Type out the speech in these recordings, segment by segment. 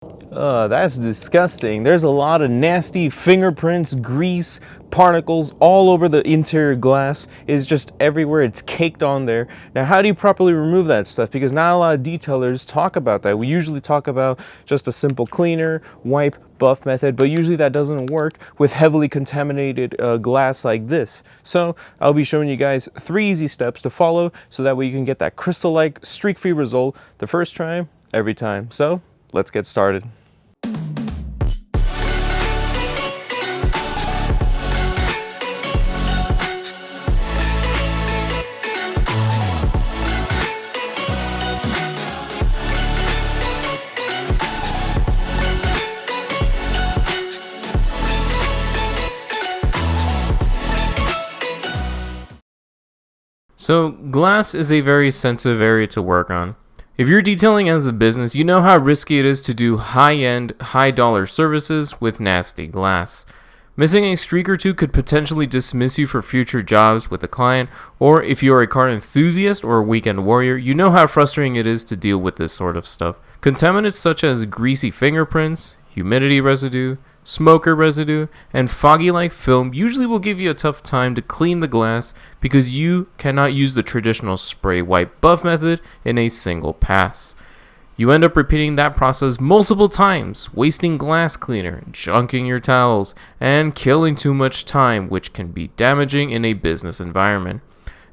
That's disgusting. There's a lot of nasty fingerprints, grease, particles all over the interior glass. It's just everywhere. It's caked on there. Now, how do you properly remove that stuff? Because not a lot of detailers talk about that. We usually talk about just a simple cleaner, wipe, buff method, but usually that doesn't work with heavily contaminated glass like this. So I'll be showing you guys 3 easy steps to follow so that way you can get that crystal-like, streak-free result the first try, every time. So let's get started. So, glass is a very sensitive area to work on. If you're detailing as a business, you know how risky it is to do high-end, high-dollar services with nasty glass. Missing a streak or two could potentially dismiss you for future jobs with a client, or if you're a car enthusiast or a weekend warrior, you know how frustrating it is to deal with this sort of stuff. Contaminants such as greasy fingerprints, humidity residue, smoker residue, and foggy-like film usually will give you a tough time to clean the glass because you cannot use the traditional spray wipe buff method in a single pass. You end up repeating that process multiple times, wasting glass cleaner, junking your towels, and killing too much time, which can be damaging in a business environment.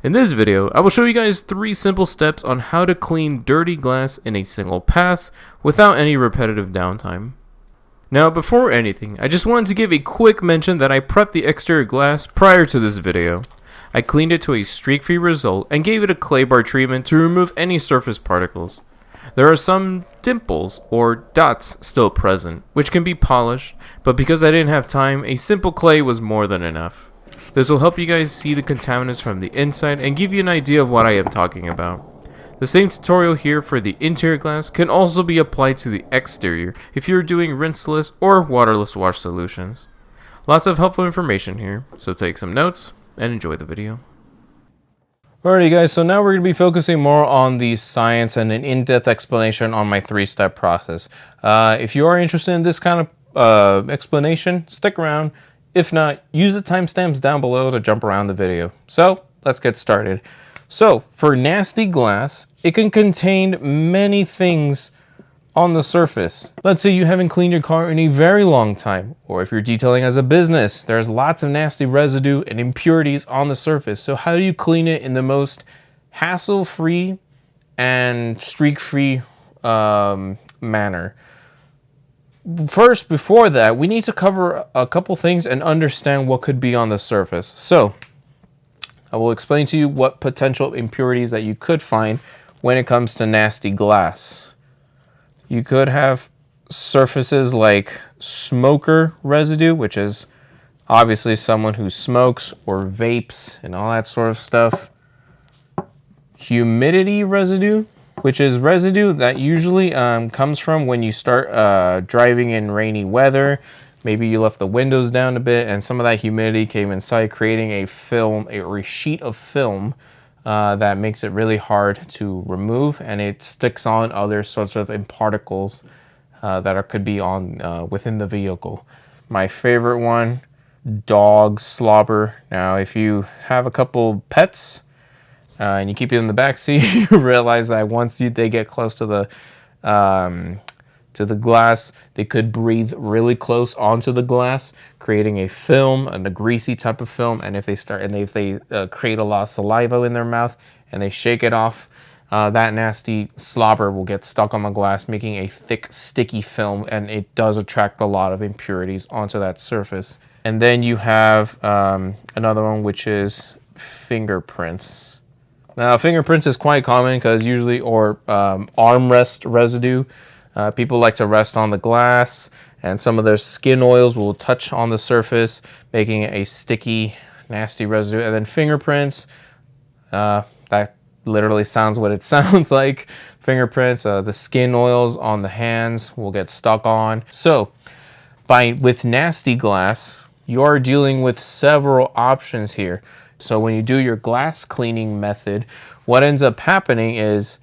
In this video, I will show you guys 3 simple steps on how to clean dirty glass in a single pass without any repetitive downtime. Now, before anything, I just wanted to give a quick mention that I prepped the exterior glass prior to this video. I cleaned it to a streak-free result and gave it a clay bar treatment to remove any surface particles. There are some dimples or dots still present, which can be polished, but because I didn't have time, a simple clay was more than enough. This will help you guys see the contaminants from the inside and give you an idea of what I am talking about. The same tutorial here for the interior glass can also be applied to the exterior if you're doing rinseless or waterless wash solutions. Lots of helpful information here, so take some notes and enjoy the video. Alrighty guys, so now we're going to be focusing more on the science and an in-depth explanation on my 3-step process. If you are interested in this kind of explanation, stick around. If not, use the timestamps down below to jump around the video. So, let's get started. So, for nasty glass, it can contain many things on the surface. Let's say you haven't cleaned your car in a very long time, or if you're detailing as a business, there's lots of nasty residue and impurities on the surface. So how do you clean it in the most hassle-free and streak-free manner? First, before that, we need to cover a couple things and understand what could be on the surface. So, I will explain to you what potential impurities that you could find when it comes to nasty glass. You could have surfaces like smoker residue, which is obviously someone who smokes or vapes and all that sort of stuff. Humidity residue, which is residue that usually comes from when you start driving in rainy weather. Maybe you left the windows down a bit and some of that humidity came inside, creating a film, a sheet of film that makes it really hard to remove, and it sticks on other sorts of particles that could be on within the vehicle. My favorite one, dog slobber. Now, if you have a couple pets and you keep it in the back seat, you realize that once they get close to the glass, they could breathe really close onto the glass, creating a film and a greasy type of film. And if they create a lot of saliva in their mouth and they shake it off, that nasty slobber will get stuck on the glass, making a thick, sticky film, and it does attract a lot of impurities onto that surface. And then you have another one, which is fingerprints. Now, fingerprints is quite common because usually, or armrest residue. People like to rest on the glass, and some of their skin oils will touch on the surface, making it a sticky, nasty residue. And then fingerprints, that literally sounds what it sounds like. Fingerprints, the skin oils on the hands will get stuck on. So, with nasty glass, you are dealing with several options here. So when you do your glass cleaning method, what ends up happening is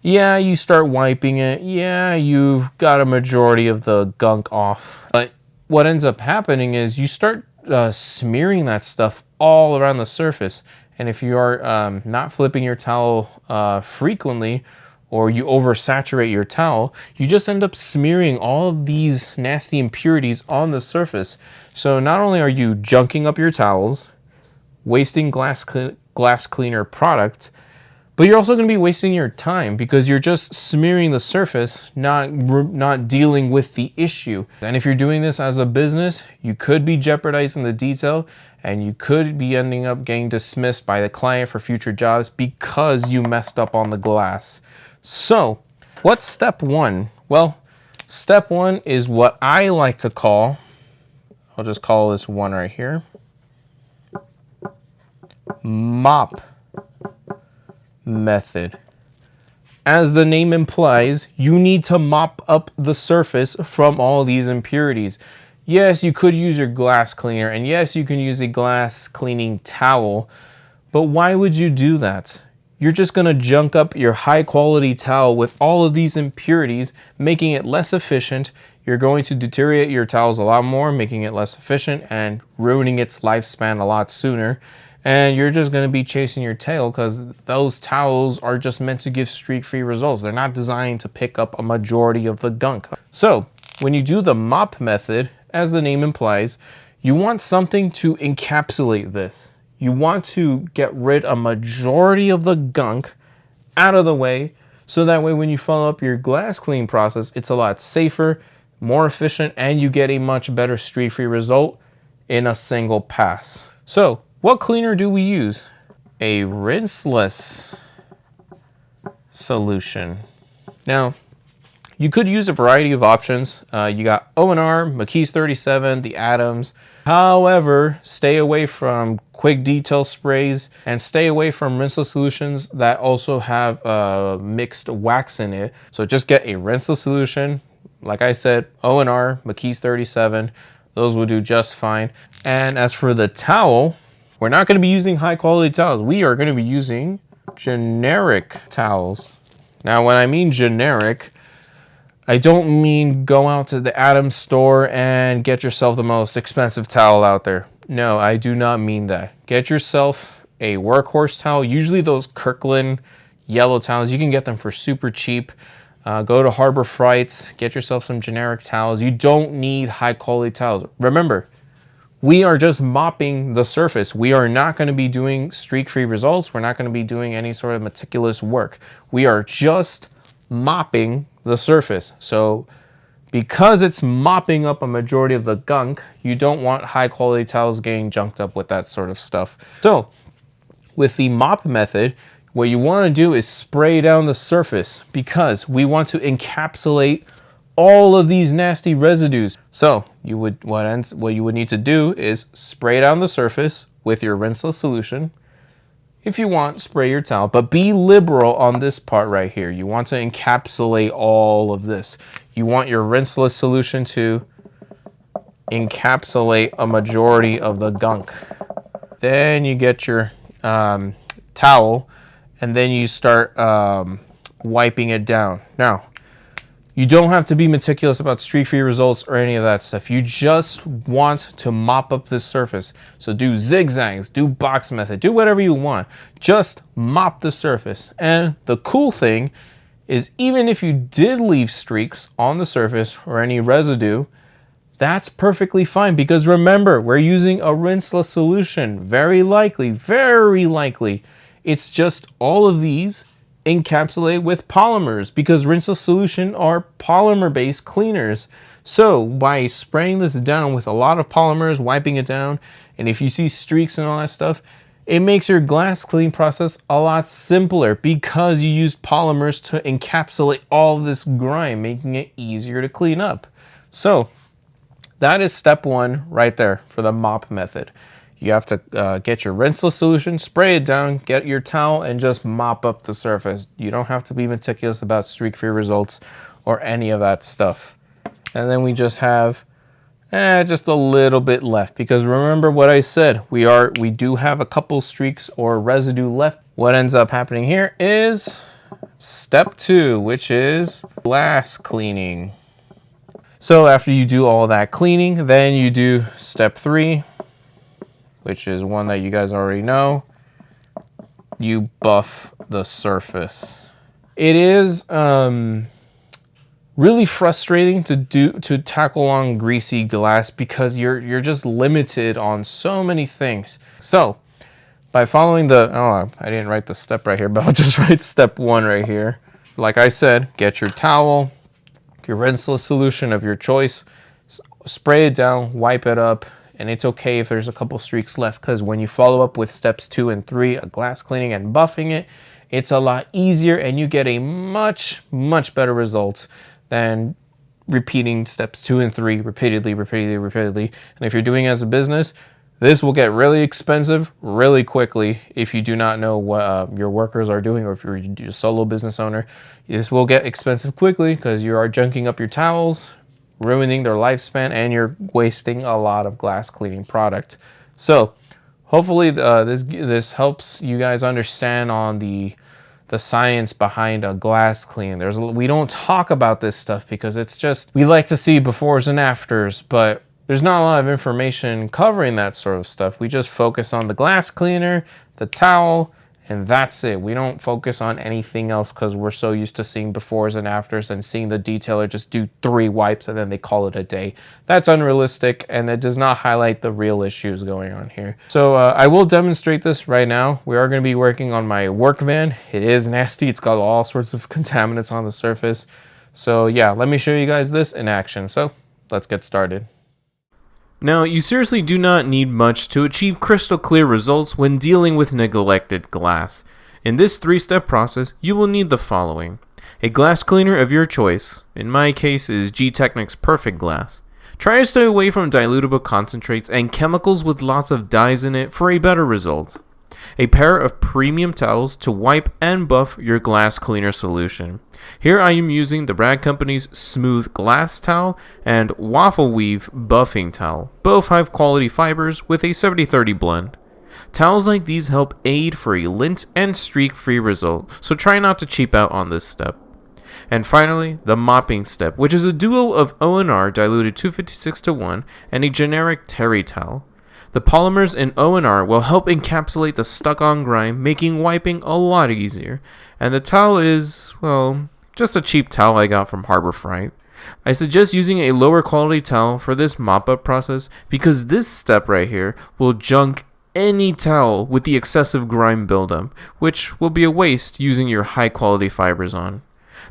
Yeah, you start wiping it. Yeah, you've got a majority of the gunk off. But what ends up happening is you start smearing that stuff all around the surface. And if you are not flipping your towel frequently, or you oversaturate your towel, you just end up smearing all of these nasty impurities on the surface. So not only are you junking up your towels, wasting glass cleaner product, but you're also going to be wasting your time because you're just smearing the surface, not dealing with the issue. And if you're doing this as a business, you could be jeopardizing the detail, and you could be ending up getting dismissed by the client for future jobs because you messed up on the glass. So, what's step one? Well, step one is what I like to call, I'll just call this one right here, mop method. As the name implies, you need to mop up the surface from all these impurities. Yes, you could use your glass cleaner, and yes, you can use a glass cleaning towel, but why would you do that? You're just going to junk up your high quality towel with all of these impurities, making it less efficient. You're going to deteriorate your towels a lot more, making it less efficient and ruining its lifespan a lot sooner. And you're just going to be chasing your tail because those towels are just meant to give streak-free results. They're not designed to pick up a majority of the gunk. So when you do the mop method, as the name implies, you want something to encapsulate this. You want to get rid of a majority of the gunk out of the way, so that way when you follow up your glass clean process, it's a lot safer, more efficient, and you get a much better streak-free result in a single pass. So what cleaner do we use? A rinseless solution. Now, you could use a variety of options. You got O&R, McKee's 37, the Adams. However, stay away from quick detail sprays and stay away from rinseless solutions that also have mixed wax in it. So just get a rinseless solution. Like I said, O&R, McKee's 37, those will do just fine. And as for the towel, we're not going to be using high quality towels. We are going to be using generic towels. Now, when I mean generic, I don't mean go out to the Adams store and get yourself the most expensive towel out there. No, I do not mean that. Get yourself a workhorse towel. Usually those Kirkland yellow towels, you can get them for super cheap. Go to Harbor Freights, get yourself some generic towels. You don't need high quality towels. Remember, we are just mopping the surface. We are not going to be doing streak-free results. We're not going to be doing any sort of meticulous work. We are just mopping the surface. So because it's mopping up a majority of the gunk, you don't want high quality towels getting junked up with that sort of stuff. So with the mop method, what you want to do is spray down the surface because we want to encapsulate all of these nasty residues. So what you would need to do is spray down the surface with your rinseless solution. If you want, spray your towel, but be liberal on this part right here. You want to encapsulate all of this. You want your rinseless solution to encapsulate a majority of the gunk. Then you get your towel, and then you start wiping it down. Now, you don't have to be meticulous about streak-free results or any of that stuff. You just want to mop up this surface. So do zigzags, do box method, do whatever you want. Just mop the surface. And the cool thing is, even if you did leave streaks on the surface or any residue, that's perfectly fine, because remember, we're using a rinseless solution. Very likely, it's just all of these encapsulate with polymers, because rinseless solution are polymer-based cleaners. So by spraying this down with a lot of polymers, wiping it down, and if you see streaks and all that stuff, it makes your glass clean process a lot simpler because you use polymers to encapsulate all this grime, making it easier to clean up. So that is step one right there for the mop method. You have to get your rinseless solution, spray it down, get your towel, and just mop up the surface. You don't have to be meticulous about streak-free results or any of that stuff. And then we just have just a little bit left, because remember what I said, we do have a couple streaks or residue left. What ends up happening here is step 2, which is glass cleaning. So after you do all that cleaning, then you do step 3, which is one that you guys already know. You buff the surface. It is really frustrating to tackle on greasy glass because you're just limited on so many things. So by following the, oh, I didn't write the step right here, but I'll just write step 1 right here. Like I said, get your towel, your rinseless solution of your choice, spray it down, wipe it up, and it's okay if there's a couple streaks left, because when you follow up with steps 2 and 3, a glass cleaning and buffing it, it's a lot easier and you get a much better result than repeating steps 2 and 3 repeatedly. And if you're doing it as a business, this will get really expensive really quickly if you do not know what your workers are doing, or if you're a solo business owner. This will get expensive quickly because you are junking up your towels, ruining their lifespan, and you're wasting a lot of glass cleaning product. So hopefully this helps you guys understand on the science behind a glass clean. We don't talk about this stuff because it's just, we like to see befores and afters, but there's not a lot of information covering that sort of stuff. We just focus on the glass cleaner, the towel, and that's it. We don't focus on anything else because we're so used to seeing befores and afters and seeing the detailer just do 3 wipes and then they call it a day. That's unrealistic, and it does not highlight the real issues going on here. So I will demonstrate this right now. We are going to be working on my work van. It is nasty. It's got all sorts of contaminants on the surface. So yeah, let me show you guys this in action. So let's get started. Now, you seriously do not need much to achieve crystal clear results when dealing with neglected glass. In this 3-step process, you will need the following. A glass cleaner of your choice, in my case is G-Technic's Perfect Glass. Try to stay away from dilutable concentrates and chemicals with lots of dyes in it for a better result. A pair of premium towels to wipe and buff your glass cleaner solution. Here I am using the Bragg Company's Smooth Glass Towel and Waffle Weave Buffing Towel. Both have quality fibers with a 70-30 blend. Towels like these help aid for a lint and streak free result, so try not to cheap out on this step. And finally, the mopping step, which is a duo of O&R diluted 256:1 and a generic terry towel. The polymers in O&R will help encapsulate the stuck-on grime, making wiping a lot easier. And the towel is, well, just a cheap towel I got from Harbor Freight. I suggest using a lower quality towel for this mop-up process because this step right here will junk any towel with the excessive grime buildup, which will be a waste using your high-quality fibers on.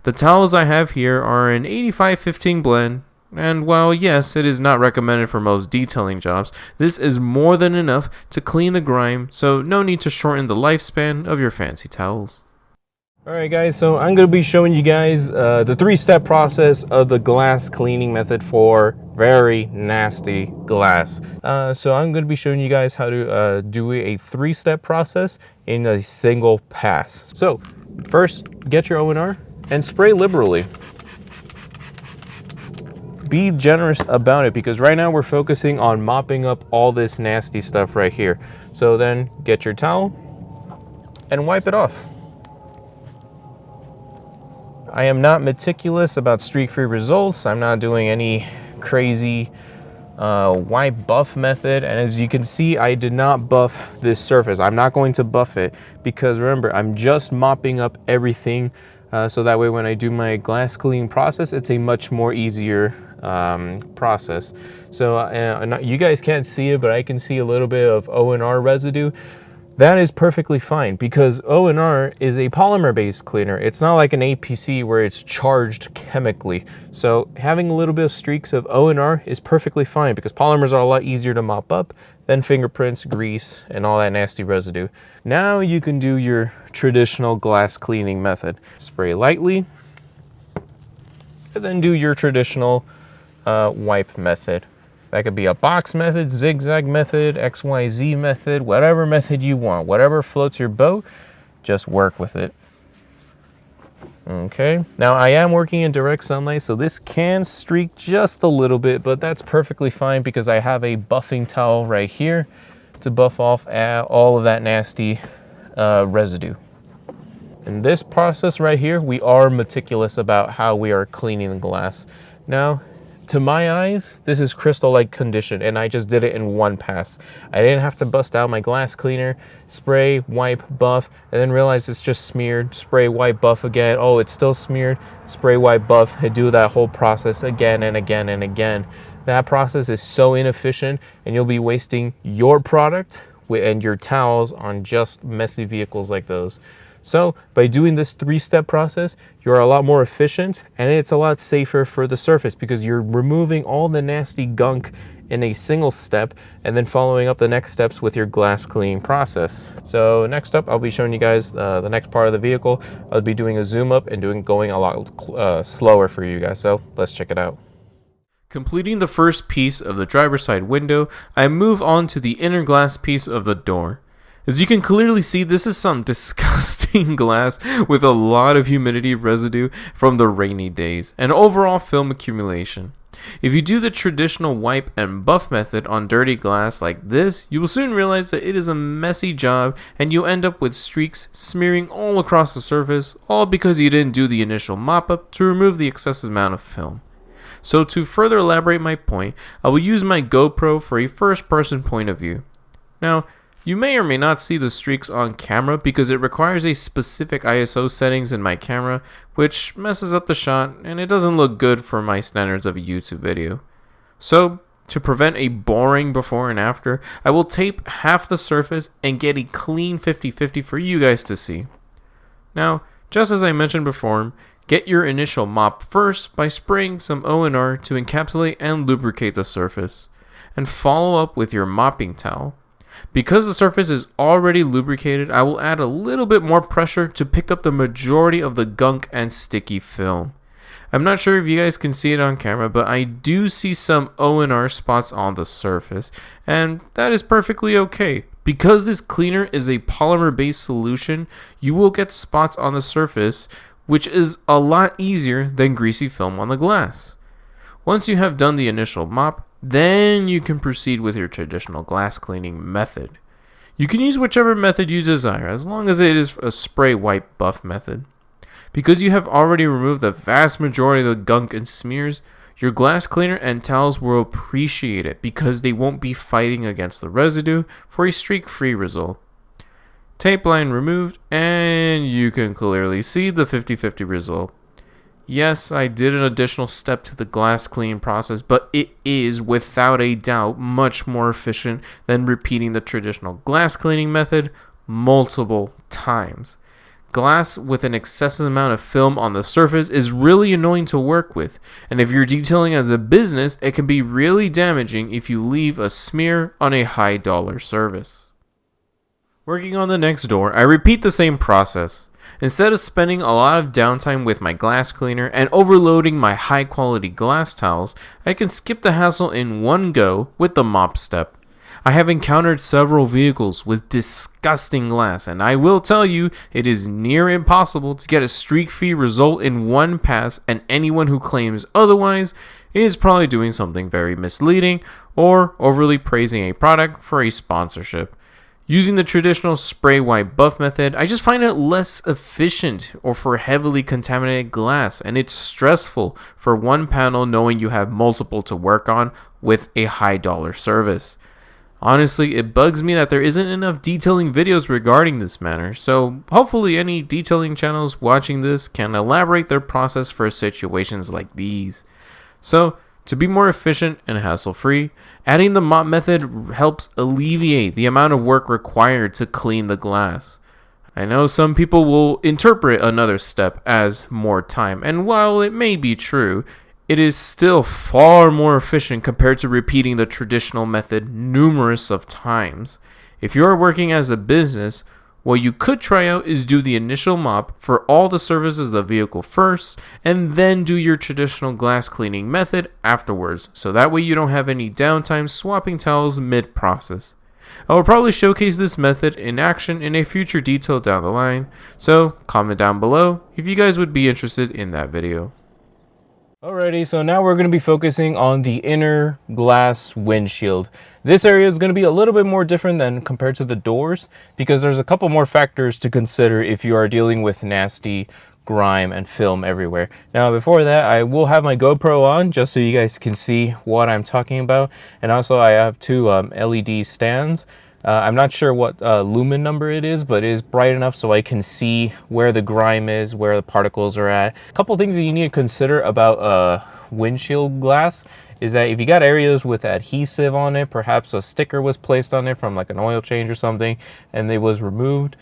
The towels I have here are an 85-15 blend. And while yes, it is not recommended for most detailing jobs, this is more than enough to clean the grime, so no need to shorten the lifespan of your fancy towels. Alright guys, so I'm going to be showing you guys the 3-step process of the glass cleaning method for very nasty glass. So I'm going to be showing you guys how to do a 3-step process in a single pass. So first, get your O&R and spray liberally. Be generous about it because right now we're focusing on mopping up all this nasty stuff right here. So then get your towel and wipe it off. I am not meticulous about streak-free results. I'm not doing any crazy wipe buff method. And as you can see, I did not buff this surface. I'm not going to buff it because remember, I'm just mopping up everything. So that way when I do my glass cleaning process, it's a much more easier process. So you guys can't see it, but I can see a little bit of O&R residue. That is perfectly fine because O&R is a polymer based cleaner. It's not like an APC where it's charged chemically. So having a little bit of streaks of O&R is perfectly fine because polymers are a lot easier to mop up than fingerprints, grease, and all that nasty residue. Now you can do your traditional glass cleaning method. Spray lightly, and then do your traditional wipe method. That could be a box method, zigzag method, XYZ method, whatever method you want. Whatever floats your boat, just work with it. Okay, now I am working in direct sunlight, so this can streak just a little bit, but that's perfectly fine because I have a buffing towel right here to buff off all of that nasty residue. In this process right here, we are meticulous about how we are cleaning the glass. Now, to my eyes, this is crystal-like condition, and I just did it in one pass. I didn't have to bust out my glass cleaner, spray, wipe, buff, and then realize it's just smeared, spray, wipe, buff again. Oh, it's still smeared, spray, wipe, buff, and do that whole process again and again and again. That process is so inefficient, and you'll be wasting your product and your towels on just messy vehicles like those. So by doing this 3-step process, you're a lot more efficient, and it's a lot safer for the surface because you're removing all the nasty gunk in a single step and then following up the next steps with your glass cleaning process. So next up, I'll be showing you guys the next part of the vehicle. I'll be doing a zoom up and going a lot slower for you guys. So let's check it out. Completing the first piece of the driver's side window, I move on to the inner glass piece of the door. As you can clearly see, this is some disgusting glass with a lot of humidity residue from the rainy days and overall film accumulation. If you do the traditional wipe and buff method on dirty glass like this, you will soon realize that it is a messy job and you end up with streaks smearing all across the surface, all because you didn't do the initial mop up to remove the excessive amount of film. So to further elaborate my point, I will use my GoPro for a first-person point of view. Now, you may or may not see the streaks on camera because it requires a specific ISO settings in my camera, which messes up the shot and it doesn't look good for my standards of a YouTube video. So, to prevent a boring before and after, I will tape half the surface and get a clean 50-50 for you guys to see. Now, just as I mentioned before, get your initial mop first by spraying some O&R to encapsulate and lubricate the surface, and follow up with your mopping towel. Because the surface is already lubricated, I will add a little bit more pressure to pick up the majority of the gunk and sticky film. I'm not sure if you guys can see it on camera, but I do see some O&R spots on the surface, and that is perfectly okay. Because this cleaner is a polymer-based solution, you will get spots on the surface, which is a lot easier than greasy film on the glass. Once you have done the initial mop, then you can proceed with your traditional glass cleaning method. You can use whichever method you desire, as long as it is a spray wipe buff method. Because you have already removed the vast majority of the gunk and smears, your glass cleaner and towels will appreciate it because they won't be fighting against the residue for a streak-free result. Tape line removed, and you can clearly see the 50-50 result. Yes, I did an additional step to the glass cleaning process, but it is, without a doubt, much more efficient than repeating the traditional glass cleaning method multiple times. Glass with an excessive amount of film on the surface is really annoying to work with, and if you're detailing as a business, it can be really damaging if you leave a smear on a high-dollar service. Working on the next door, I repeat the same process. Instead of spending a lot of downtime with my glass cleaner and overloading my high quality glass towels, I can skip the hassle in one go with the mop step. I have encountered several vehicles with disgusting glass, and I will tell you it is near impossible to get a streak-free result in one pass, and anyone who claims otherwise is probably doing something very misleading or overly praising a product for a sponsorship. Using the traditional spray wipe buff method, I just find it less efficient or for heavily contaminated glass, and it's stressful for one panel knowing you have multiple to work on with a high dollar service. Honestly, it bugs me that there isn't enough detailing videos regarding this matter, so hopefully any detailing channels watching this can elaborate their process for situations like these. So, to be more efficient and hassle-free, adding the mop method helps alleviate the amount of work required to clean the glass. I know some people will interpret another step as more time, and while it may be true, it is still far more efficient compared to repeating the traditional method numerous of times. If you are working as a business, what you could try out is do the initial mop for all the surfaces of the vehicle first, and then do your traditional glass cleaning method afterwards, so that way you don't have any downtime swapping towels mid-process. I will probably showcase this method in action in a future detail down the line, so comment down below if you guys would be interested in that video. Alrighty, so now we're going to be focusing on the inner glass windshield. This area is going to be a little bit more different than compared to the doors because there's a couple more factors to consider if you are dealing with nasty grime and film everywhere. Now before that, I will have my GoPro on just so you guys can see what I'm talking about, and also I have two LED stands. I'm not sure what lumen number it is, but it is bright enough so I can see where the grime is, where the particles are at. A couple things that you need to consider about windshield glass is that if you got areas with adhesive on it, perhaps a sticker was placed on it from like an oil change or something, and it was removed.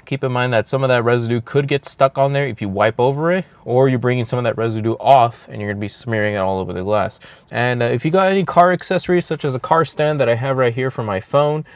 Keep in mind that some of that residue could get stuck on there if you wipe over it, or you're bringing some of that residue off and you're going to be smearing it all over the glass. And if you got any car accessories, such as a car stand that I have right here for my phone,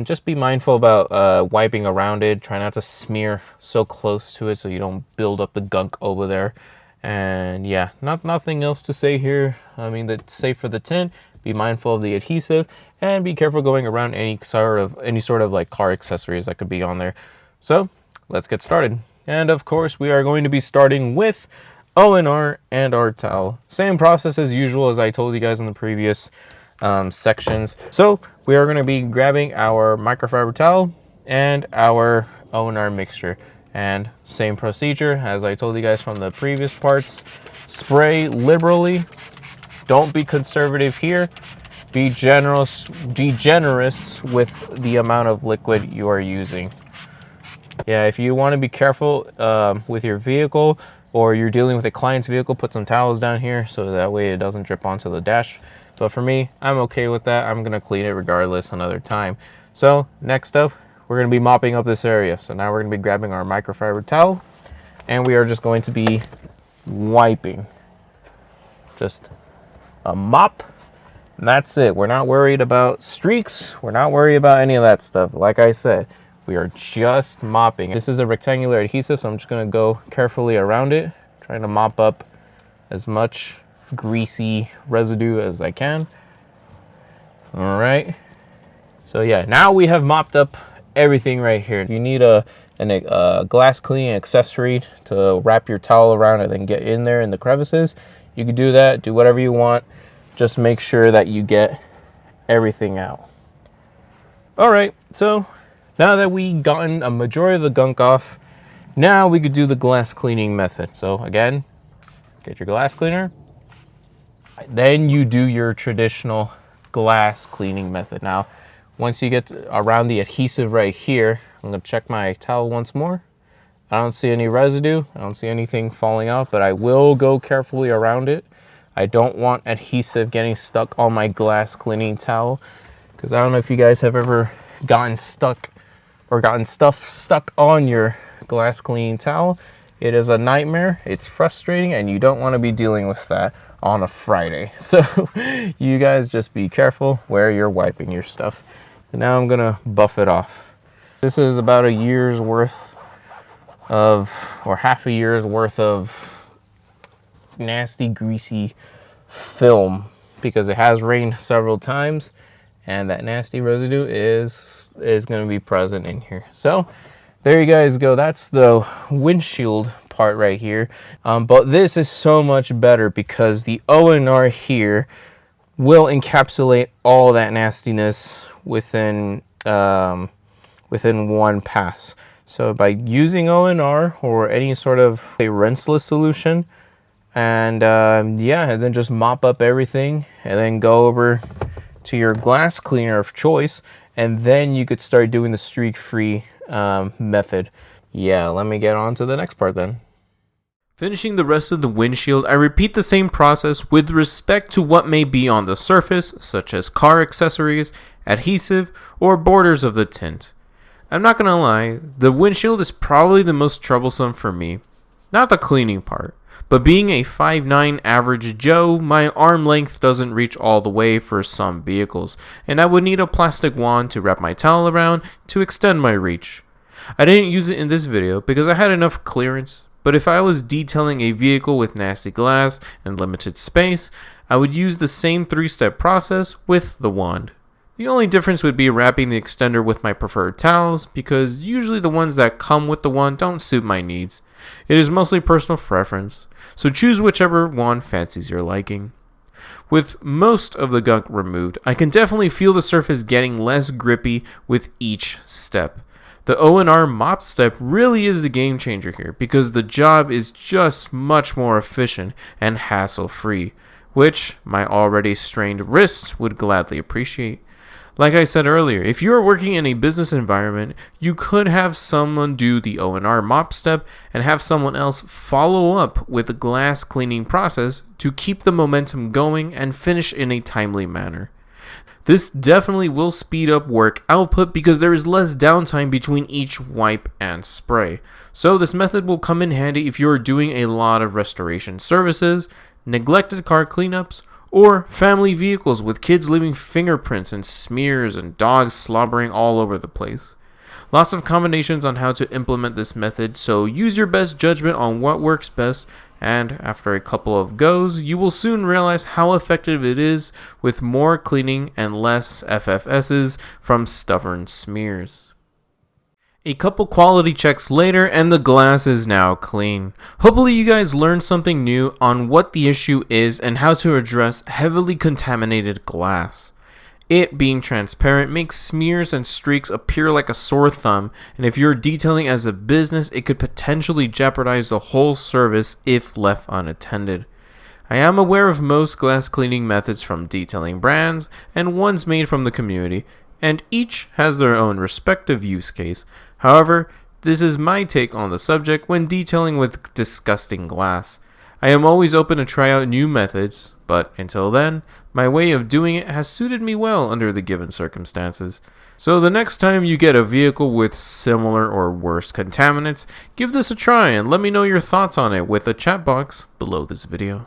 just be mindful about wiping around it. Try not to smear so close to it so you don't build up the gunk over there. And yeah, nothing else to say here. I mean, that's safe for the tint. Be mindful of the adhesive and be careful going around any sort of like car accessories that could be on there. So let's get started. And of course, we are going to be starting with O&R and our towel. Same process as usual as I told you guys in the previous sections. So we are going to be grabbing our microfiber towel and our O&R mixture. And same procedure as I told you guys from the previous parts. Spray liberally. Don't be conservative here. Be generous with the amount of liquid you are using. Yeah, if you want to be careful with your vehicle, or you're dealing with a client's vehicle, put some towels down here so that way it doesn't drip onto the dash. But for me, I'm okay with that. I'm going to clean it regardless another time. So next up, we're going to be mopping up this area. So now we're going to be grabbing our microfiber towel, and we are just going to be wiping. Just a mop, and that's it. We're not worried about streaks. We're not worried about any of that stuff. Like I said, we are just mopping. This is a rectangular adhesive, so I'm just going to go carefully around it, trying to mop up as much greasy residue as I can. All right. So yeah, now we have mopped up everything right here. You need a glass cleaning accessory to wrap your towel around and then get in there in the crevices. You can do that, do whatever you want. Just make sure that you get everything out. All right, so now that we gotten a majority of the gunk off, now we could do the glass cleaning method. So again, get your glass cleaner. Then you do your traditional glass cleaning method. Now, once you get around the adhesive right here, I'm gonna check my towel once more. I don't see any residue. I don't see anything falling out, but I will go carefully around it. I don't want adhesive getting stuck on my glass cleaning towel, because I don't know if you guys have ever gotten stuck or gotten stuff stuck on your glass cleaning towel. It is a nightmare. It's frustrating, and you don't want to be dealing with that on a Friday. So you guys just be careful where you're wiping your stuff. And now I'm gonna buff it off. This is about a year's worth of, or half a year's worth of nasty greasy film, because it has rained several times and that nasty residue is going to be present in here. So there you guys go. That's the windshield part right here. But this is so much better because the O&R here will encapsulate all that nastiness within one pass. So by using O&R or any sort of a rinseless solution, and yeah, and then just mop up everything and then go over to your glass cleaner of choice, and then you could start doing the streak-free method. Yeah, let me get on to the next part then. Finishing the rest of the windshield, I repeat the same process with respect to what may be on the surface, such as car accessories, adhesive, or borders of the tint. I'm not gonna lie, the windshield is probably the most troublesome for me. Not the cleaning part, but being a 5'9" average Joe, my arm length doesn't reach all the way for some vehicles, and I would need a plastic wand to wrap my towel around to extend my reach. I didn't use it in this video because I had enough clearance, but if I was detailing a vehicle with nasty glass and limited space, I would use the same 3-step process with the wand. The only difference would be wrapping the extender with my preferred towels, because usually the ones that come with the wand don't suit my needs. It is mostly personal preference, so choose whichever one fancies your liking. With most of the gunk removed, I can definitely feel the surface getting less grippy with each step. The O&R mop step really is the game changer here because the job is just much more efficient and hassle-free, which my already strained wrists would gladly appreciate. Like I said earlier, if you are working in a business environment, you could have someone do the O&R mop step and have someone else follow up with the glass cleaning process to keep the momentum going and finish in a timely manner. This definitely will speed up work output because there is less downtime between each wipe and spray. So this method will come in handy if you are doing a lot of restoration services, neglected car cleanups, or family vehicles with kids leaving fingerprints and smears and dogs slobbering all over the place. Lots of combinations on how to implement this method, so use your best judgment on what works best, and after a couple of goes, you will soon realize how effective it is with more cleaning and less FFSs from stubborn smears. A couple quality checks later and the glass is now clean. Hopefully you guys learned something new on what the issue is and how to address heavily contaminated glass. It being transparent makes smears and streaks appear like a sore thumb, and if you're detailing as a business, it could potentially jeopardize the whole service if left unattended. I am aware of most glass cleaning methods from detailing brands and ones made from the community, and each has their own respective use case. However, this is my take on the subject when detailing with disgusting glass. I am always open to try out new methods, but until then, my way of doing it has suited me well under the given circumstances. So the next time you get a vehicle with similar or worse contaminants, give this a try and let me know your thoughts on it with a chat box below this video.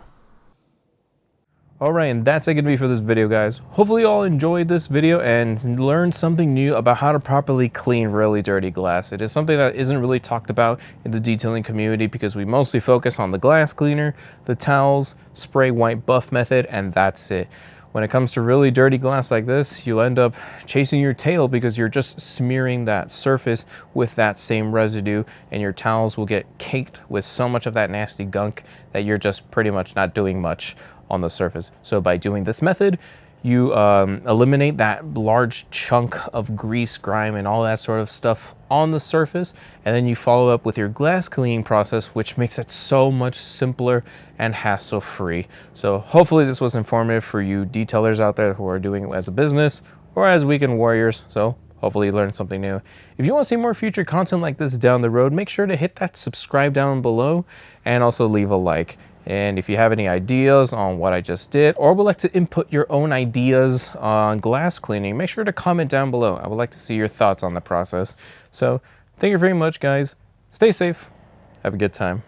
Alright, and that's it going to be for this video, guys. Hopefully you all enjoyed this video and learned something new about how to properly clean really dirty glass. It is something that isn't really talked about in the detailing community because we mostly focus on the glass cleaner, the towels, spray white buff method, and that's it. When it comes to really dirty glass like this, you'll end up chasing your tail because you're just smearing that surface with that same residue, and your towels will get caked with so much of that nasty gunk that you're just pretty much not doing much on the surface. So by doing this method, you eliminate that large chunk of grease, grime, and all that sort of stuff on the surface, and then you follow up with your glass cleaning process, which makes it so much simpler and hassle-free. So hopefully this was informative for you detailers out there who are doing it as a business or as weekend warriors. So hopefully you learned something new. If you want to see more future content like this down the road, make sure to hit that subscribe down below and also leave a like. And if you have any ideas on what I just did, or would like to input your own ideas on glass cleaning, make sure to comment down below. I would like to see your thoughts on the process. So thank you very much, guys. Stay safe. Have a good time.